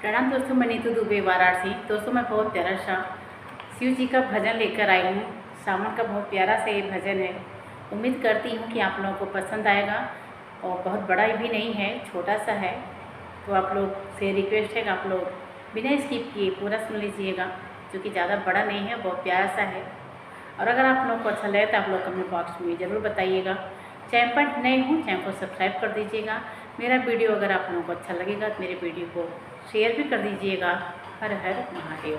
प्रणाम दोस्तों, मैं नीतू दुबे वाराणसी। दोस्तों, मैं बहुत प्यारा सा शिव जी का भजन लेकर आई हूँ। सावन का बहुत प्यारा सा ये भजन है। उम्मीद करती हूँ कि आप लोगों को पसंद आएगा और बहुत बड़ा भी नहीं है, छोटा सा है। तो आप लोग से रिक्वेस्ट है कि आप लोग बिना स्किप किए पूरा सुन लीजिएगा, जो कि ज़्यादा बड़ा नहीं है, बहुत प्यारा सा है। और अगर आप लोगों को अच्छा लगे तो आप लोग कमेंट बॉक्स में ज़रूर बताइएगा। चैनल पर नए हूँ, चैनल को सब्सक्राइब कर दीजिएगा। मेरा वीडियो अगर आप लोगों को अच्छा लगेगा तो मेरे वीडियो को शेयर भी कर दीजिएगा। हर हर महादेव।